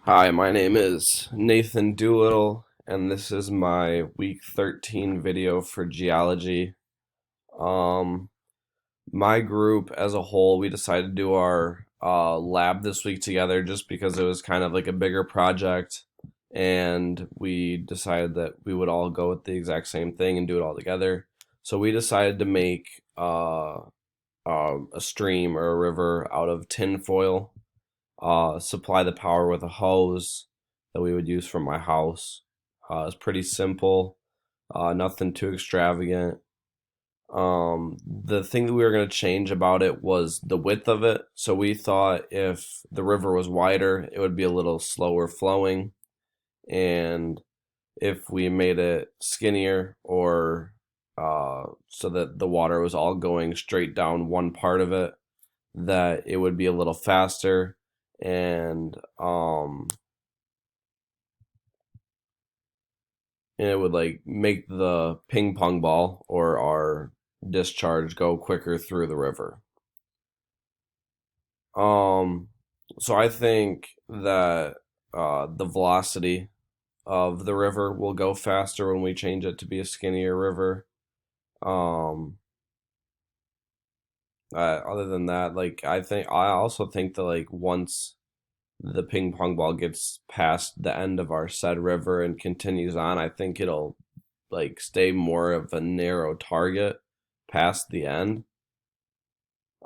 Hi, my name is Nathan Doolittle, and this is my week 13 video for geology. Um, my group as a whole, we decided to do our lab this week together just because it was kind of like a bigger project, and we decided that we would all go with the exact same thing and do it all together. So we decided to make a stream or a river out of tin foil, supply the power with a hose that we would use from my house. It's pretty simple, nothing too extravagant. The thing that we were going to change about it was the width of it. So we thought if the river was wider, it would be a little slower flowing. And if we made it skinnier or so that the water was all going straight down one part of it, that it would be a little faster and it would like make the ping pong ball or our discharge go quicker through the river. Um, so I think that the velocity of the river will go faster when we change it to be a skinnier river. Um, Other than that, I also think that like once the ping pong ball gets past the end of our said river and continues on, I think it'll like stay more of a narrow target past the end.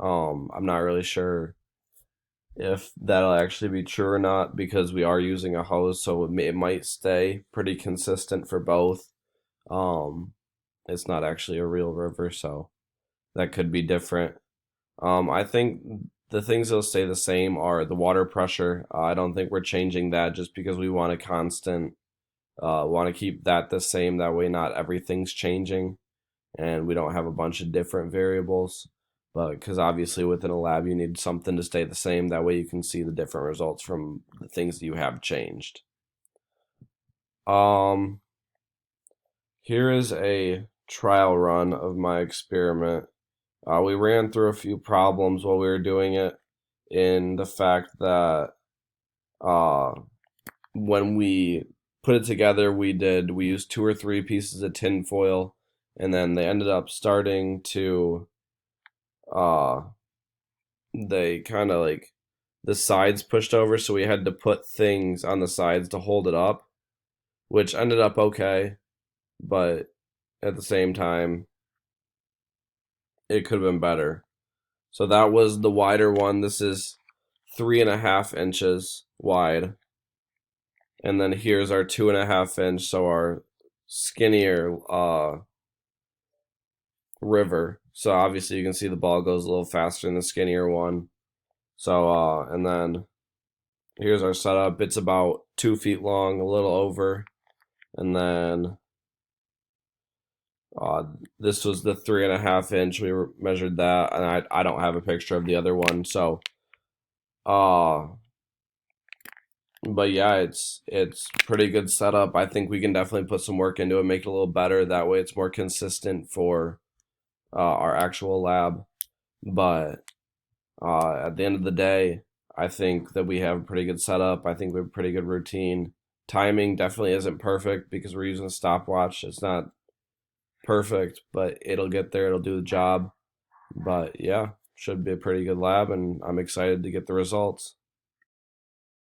I'm not really sure if that'll actually be true or not because we are using a hose, so it might stay pretty consistent for both. Um, it's not actually a real river, so that could be different. I think the things that'll stay the same are the water pressure. I don't think we're changing that just because we want a constant, want to keep that the same. That way, not everything's changing and we don't have a bunch of different variables. But because obviously within a lab, you need something to stay the same. That way, you can see the different results from the things that you have changed. Um, Here is a trial run of my experiment. We ran through a few problems while we were doing it, in the fact that uh, when we put it together, we used two or three pieces of tin foil, and then they ended up starting to uh, they kind of like the sides pushed over, so we had to put things on the sides to hold it up, which ended up okay, but at the same time, it could have been better. So that was the wider one. This is 3.5 inches wide. And then here's our 2.5 inch, so our skinnier river. So obviously you can see the ball goes a little faster in the skinnier one. So and then here's our setup. It's about 2 feet long, a little over. And then uh, this was the 3.5 inch. We measured that, and I don't have a picture of the other one. So uh but yeah, it's pretty good setup. I think we can definitely put some work into it, make it a little better. That way, it's more consistent for our actual lab. But at the end of the day, I think that we have a pretty good setup. I think we have a pretty good routine. Timing definitely isn't perfect because we're using a stopwatch. It's not perfect, but it'll get there. It'll do the job. But yeah, should be a pretty good lab, and I'm excited to get the results.